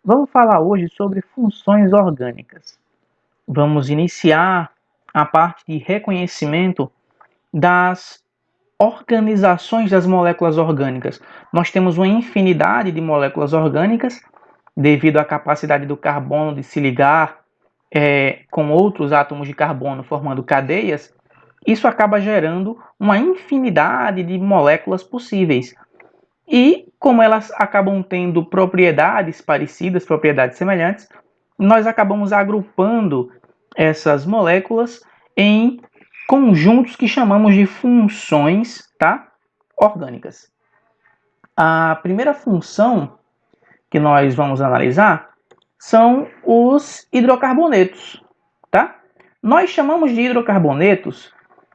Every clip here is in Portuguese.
Vamos falar hoje sobre funções orgânicas. Vamos iniciar a parte de reconhecimento das organizações das moléculas orgânicas. Nós temos uma infinidade de moléculas orgânicas devido à capacidade do carbono de se ligar com outros átomos de carbono formando cadeias. Isso acaba gerando uma infinidade de moléculas possíveis. E como elas acabam tendo propriedades parecidas, propriedades semelhantes, nós acabamos agrupando essas moléculas em conjuntos que chamamos de funções, orgânicas. A primeira função que nós vamos analisar são os hidrocarbonetos, tá? Nós chamamos de hidrocarbonetos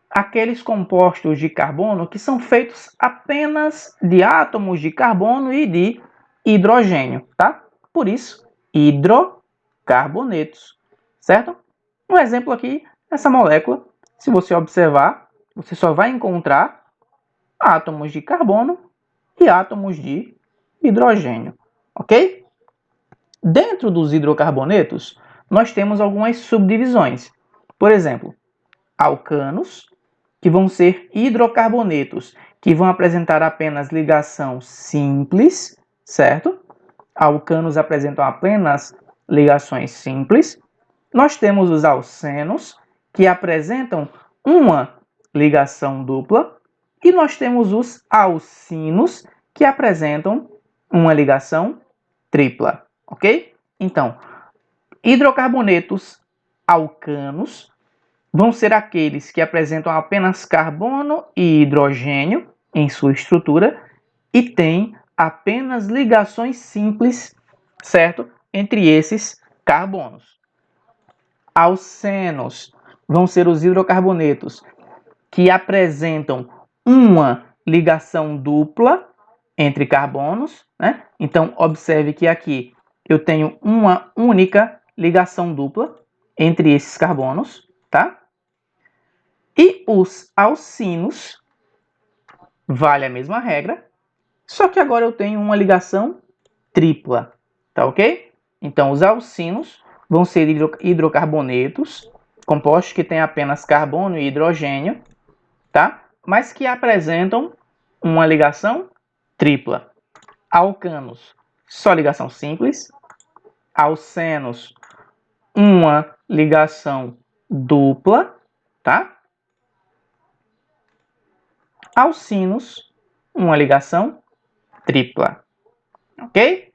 aqueles compostos de carbono que são feitos apenas de átomos de carbono e de hidrogênio, tá? Por isso, hidrocarbonetos, certo? Um exemplo aqui, essa molécula, se você observar, você só vai encontrar átomos de carbono e átomos de hidrogênio, ok? Dentro dos hidrocarbonetos, nós temos algumas subdivisões. Por exemplo, alcanos, que vão ser hidrocarbonetos, que vão apresentar apenas ligação simples, certo? Alcanos apresentam apenas ligações simples. Nós temos os alcenos, que apresentam uma ligação dupla. E nós temos os alcinos, que apresentam uma ligação tripla, ok? Então, hidrocarbonetos alcanos vão ser aqueles que apresentam apenas carbono e hidrogênio em sua estrutura e têm apenas ligações simples, certo? Entre esses carbonos. Alcenos vão ser os hidrocarbonetos que apresentam uma ligação dupla entre carbonos, né? Então, observe que aqui eu tenho uma única ligação dupla entre esses carbonos, tá? E os alcinos, vale a mesma regra, só que agora eu tenho uma ligação tripla, tá ok? Então, os alcinos vão ser hidrocarbonetos, compostos que têm apenas carbono e hidrogênio, tá? Mas que apresentam uma ligação tripla. Alcanos, só ligação simples. Alcenos, uma ligação dupla, tá? Alcinos, uma ligação tripla, ok?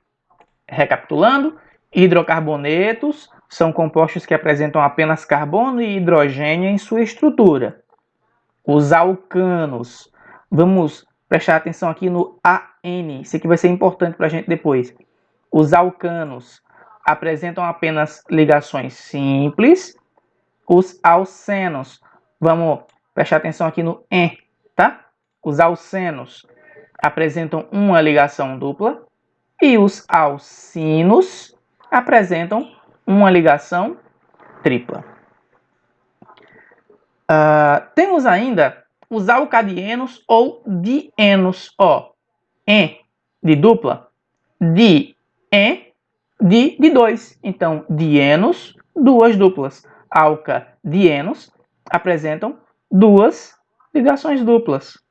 Recapitulando, hidrocarbonetos são compostos que apresentam apenas carbono e hidrogênio em sua estrutura. Os alcanos, vamos prestar atenção aqui no AN, isso aqui vai ser importante para a gente depois. Os alcanos apresentam apenas ligações simples. Os alcenos, vamos prestar atenção aqui no EN, tá? Os alcenos apresentam uma ligação dupla e os alcinos apresentam uma ligação tripla. Temos ainda os alcadienos ou dienos. En de dupla, dien de dois. Então, dienos, duas duplas. Alcadienos apresentam duas ligações duplas.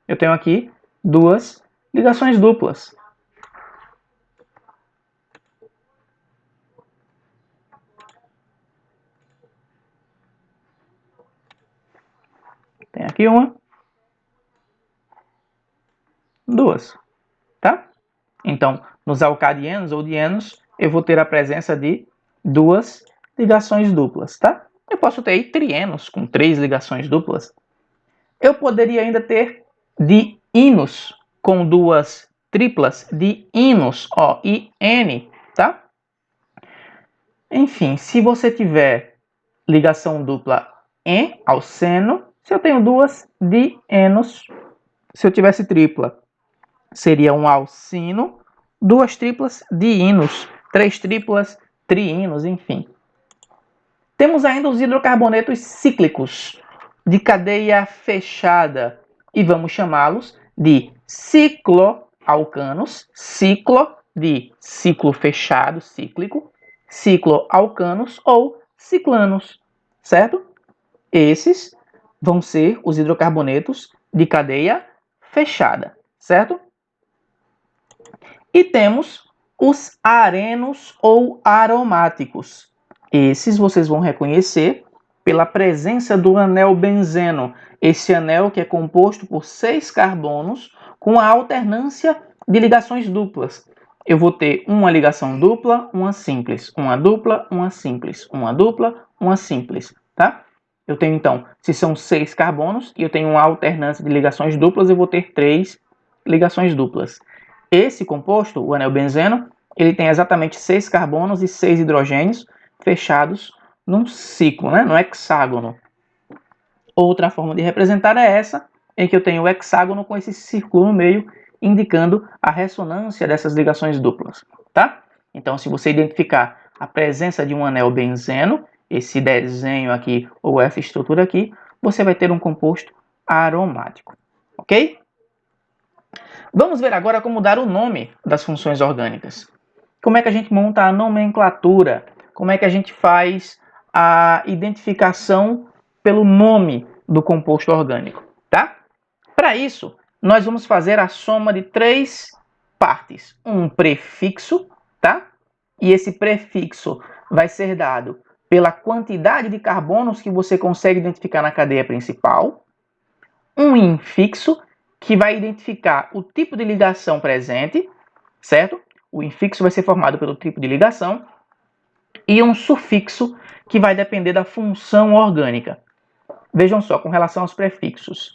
Eu tenho aqui duas ligações duplas. Tem aqui uma, duas, tá? Então, nos alcadienos ou dienos, eu vou ter a presença de duas ligações duplas, tá? Eu posso ter aí trienos com 3 ligações duplas. Eu poderia ainda ter dienos com 2 triplas, dienos, IN, tá? Enfim, se você tiver ligação dupla em alceno, se eu tenho 2 dienos, se eu tivesse tripla, seria um alcino, 2 triplas, dienos, 3 triplas, triinos, enfim. Temos ainda os hidrocarbonetos cíclicos, de cadeia fechada, e vamos chamá-los de cicloalcanos, ciclo de ciclo fechado, cíclico, cicloalcanos ou ciclanos, certo? Esses vão ser os hidrocarbonetos de cadeia fechada, certo? E temos os arenos ou aromáticos. Esses vocês vão reconhecer pela presença do anel benzeno. Esse anel que é composto por 6 carbonos com a alternância de ligações duplas. Eu vou ter uma ligação dupla, uma simples, uma dupla, uma simples, uma dupla, uma simples, tá? Eu tenho então, se são 6 carbonos e eu tenho uma alternância de ligações duplas, eu vou ter 3 ligações duplas. Esse composto, o anel benzeno, ele tem exatamente 6 carbonos e 6 hidrogênios fechados num ciclo, né, no hexágono. Outra forma de representar é essa, em que eu tenho o hexágono com esse círculo no meio, indicando a ressonância dessas ligações duplas, tá? Então, se você identificar a presença de um anel benzeno, esse desenho aqui ou essa estrutura aqui, você vai ter um composto aromático, ok? Vamos ver agora como dar o nome das funções orgânicas. Como é que a gente monta a nomenclatura? Como é que a gente faz a identificação pelo nome do composto orgânico, tá? Para isso, nós vamos fazer a soma de 3 partes. Um prefixo, tá? E esse prefixo vai ser dado pela quantidade de carbonos que você consegue identificar na cadeia principal. Um infixo, que vai identificar o tipo de ligação presente, certo? O infixo vai ser formado pelo tipo de ligação. E um sufixo, que vai depender da função orgânica. Vejam só, com relação aos prefixos.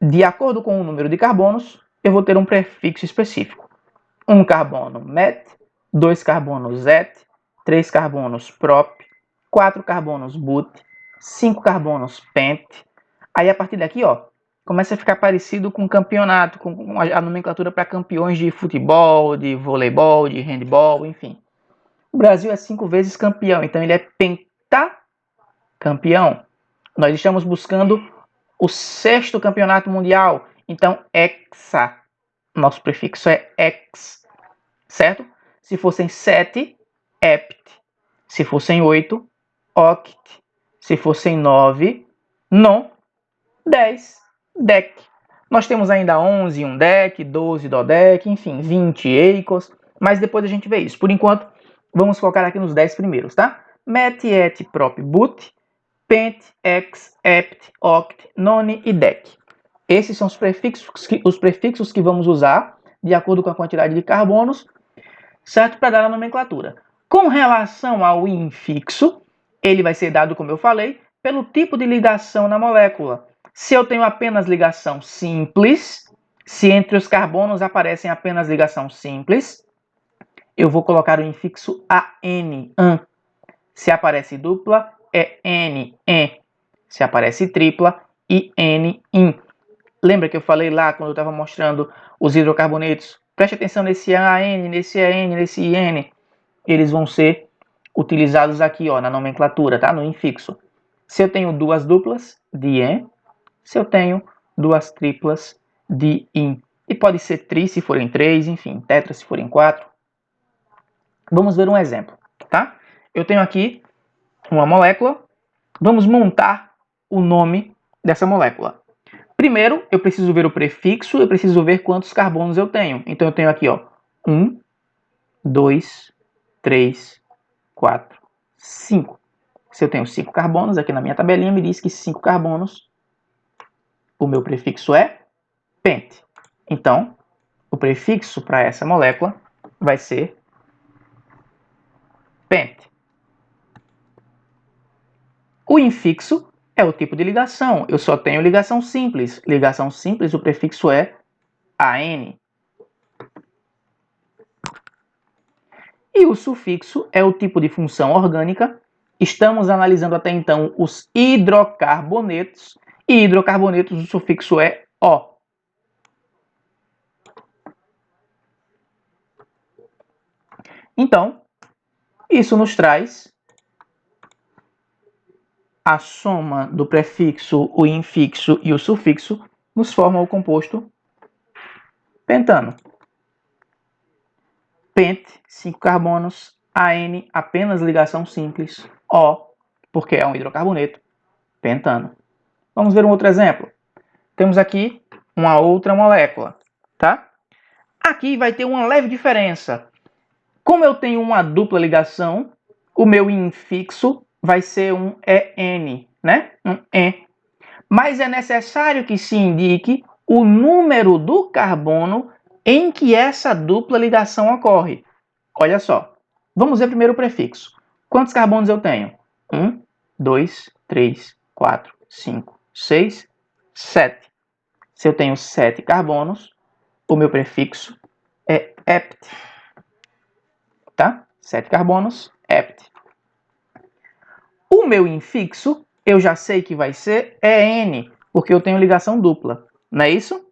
De acordo com o número de carbonos, eu vou ter um prefixo específico. 1 carbono met, 2 carbonos et, 3 carbonos prop, 4 carbonos but, 5 carbonos pent. Aí a partir daqui, ó, começa a ficar parecido com campeonato, com a nomenclatura para campeões de futebol, de voleibol, de handball, enfim. O Brasil é 5 vezes campeão, então ele é pentacampeão. Nós estamos buscando o 6º campeonato mundial, então hexa. Nosso prefixo é hex, certo? Se fossem 7, hept. Se fossem 8, oct. Se fossem 9, non. 10, dec. Nós temos ainda 11, um dec, 12, dodec, enfim, 20 eicos, mas depois a gente vê isso. Por enquanto, vamos focar aqui nos 10 primeiros, tá? Met, et, prop, but, pent, ex, hept, oct, none e dec. Esses são os prefixos que vamos usar de acordo com a quantidade de carbonos, certo? Para dar a nomenclatura. Com relação ao infixo, ele vai ser dado, como eu falei, pelo tipo de ligação na molécula. Se eu tenho apenas ligação simples, se entre os carbonos aparecem apenas ligação simples, eu vou colocar o infixo AN, an. Se aparece dupla, é N, en. Se aparece tripla, IN, in. Lembra que eu falei lá quando eu estava mostrando os hidrocarbonetos? Preste atenção nesse AN, nesse EN, nesse IN. Eles vão ser utilizados aqui, ó, na nomenclatura, tá? No infixo. Se eu tenho duas duplas, de en. Se eu tenho duas triplas, de in. E pode ser tri se forem 3, enfim, tetra se forem 4. Vamos ver um exemplo, tá? Eu tenho aqui uma molécula. Vamos montar o nome dessa molécula. Primeiro, eu preciso ver o prefixo, eu preciso ver quantos carbonos eu tenho. Então, eu tenho aqui, ó, 1, 2, 3, 4, 5. Se eu tenho 5 carbonos, aqui na minha tabelinha me diz que 5 carbonos, o meu prefixo é pent. Então, o prefixo para essa molécula vai ser pent. O infixo é o tipo de ligação. Eu só tenho ligação simples. Ligação simples, o prefixo é AN. E o sufixo é o tipo de função orgânica. Estamos analisando até então os hidrocarbonetos. E hidrocarbonetos, o sufixo é O. Então, isso nos traz a soma do prefixo, o infixo e o sufixo nos forma o composto pentano. pent, 5 carbonos, AN, apenas ligação simples, O, porque é um hidrocarboneto, pentano. Vamos ver um outro exemplo. Temos aqui uma outra molécula, tá? Aqui vai ter uma leve diferença. Como eu tenho uma dupla ligação, o meu infixo vai ser um EN, né? Um E. Mas é necessário que se indique o número do carbono em que essa dupla ligação ocorre. Olha só. Vamos ver primeiro o prefixo. Quantos carbonos eu tenho? 1, 2, 3, 4, 5, 6, 7. Se eu tenho 7 carbonos, o meu prefixo é ept. Tá? 7 carbonos, ept. O meu infixo, eu já sei que vai ser EN, porque eu tenho ligação dupla, não é isso?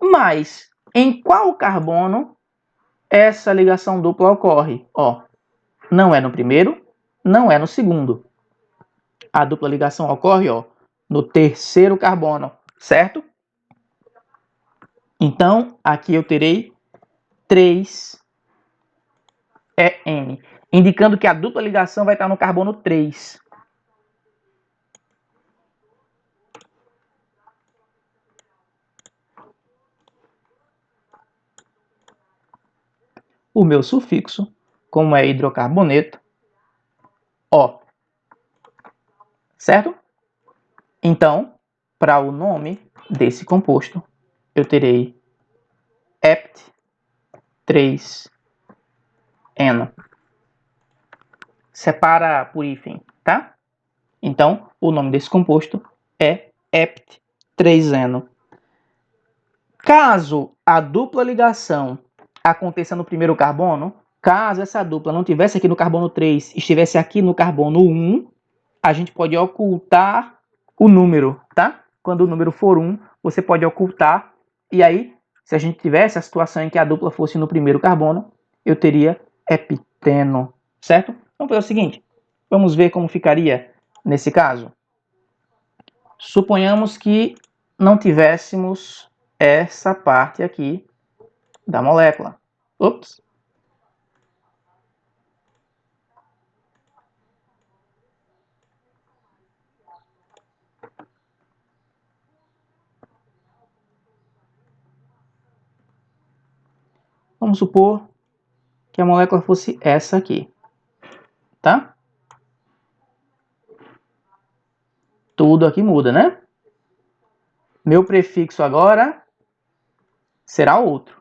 Mas em qual carbono essa ligação dupla ocorre? Ó, não é no primeiro, não é no segundo. A dupla ligação ocorre, ó, no terceiro carbono, certo? Então, aqui eu terei 3 EN, indicando que a dupla ligação vai estar no carbono 3. O meu sufixo, como é hidrocarboneto, O. Certo? Então, para o nome desse composto, eu terei ept3eno. Separa por hífen, tá? Então, o nome desse composto é ept3eno. Caso a dupla ligação aconteça no primeiro carbono, caso essa dupla não estivesse aqui no carbono 3, estivesse aqui no carbono 1, a gente pode ocultar o número, tá? Quando o número for 1, você pode ocultar, e aí, se a gente tivesse a situação em que a dupla fosse no primeiro carbono, eu teria hepteno, certo? Vamos fazer o seguinte, vamos ver como ficaria nesse caso. Suponhamos que não tivéssemos essa parte aqui da molécula. Ops. Vamos supor que a molécula fosse essa aqui, tá? Tudo aqui muda, né? Meu prefixo agora será outro.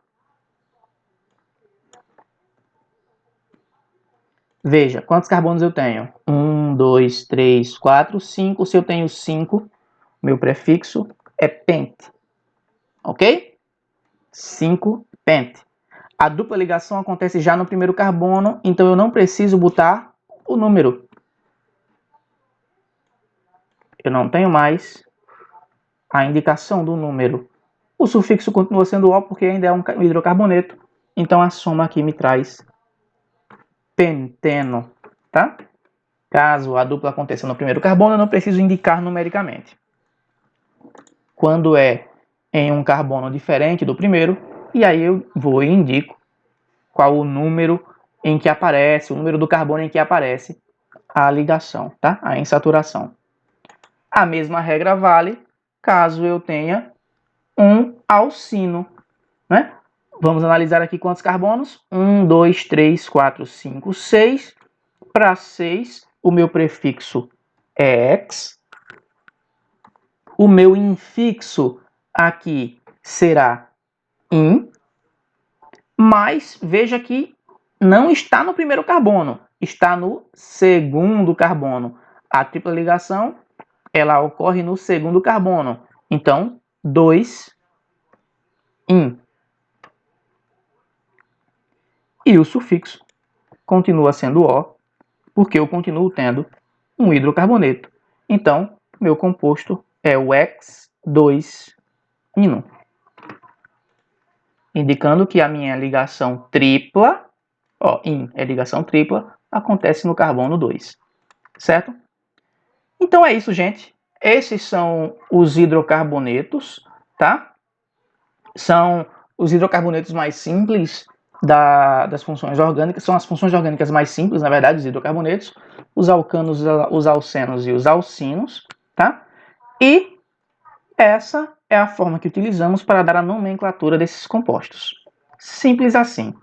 Veja, quantos carbonos eu tenho? 1, 2, 3, 4, 5. Se eu tenho 5, meu prefixo é pent. Ok? 5 pent. A dupla ligação acontece já no primeiro carbono, então eu não preciso botar o número. Eu não tenho mais a indicação do número. O sufixo continua sendo O porque ainda é um hidrocarboneto, então a soma aqui me traz penteno, tá? Caso a dupla aconteça no primeiro carbono, eu não preciso indicar numericamente. Quando é em um carbono diferente do primeiro, e aí eu vou e indico qual o número em que aparece, o número do carbono em que aparece a ligação, tá? A insaturação. A mesma regra vale caso eu tenha um alcino, né? Vamos analisar aqui quantos carbonos? 1, 2, 3, 4, 5, 6. Para 6, o meu prefixo é ex. O meu infixo aqui será in. Mas veja que não está no primeiro carbono, está no segundo carbono. A tripla ligação, ela ocorre no segundo carbono. Então, 2 in. E o sufixo continua sendo O, porque eu continuo tendo um hidrocarboneto. Então, meu composto é o X2-ino, indicando que a minha ligação tripla, ó, in é ligação tripla, acontece no carbono 2, certo? Então é isso, gente. Esses são os hidrocarbonetos, tá? São os hidrocarbonetos mais simples das funções orgânicas, são as funções orgânicas mais simples, na verdade, os hidrocarbonetos, os alcanos, os alcenos e os alcinos, tá? E essa é a forma que utilizamos para dar a nomenclatura desses compostos. Simples assim.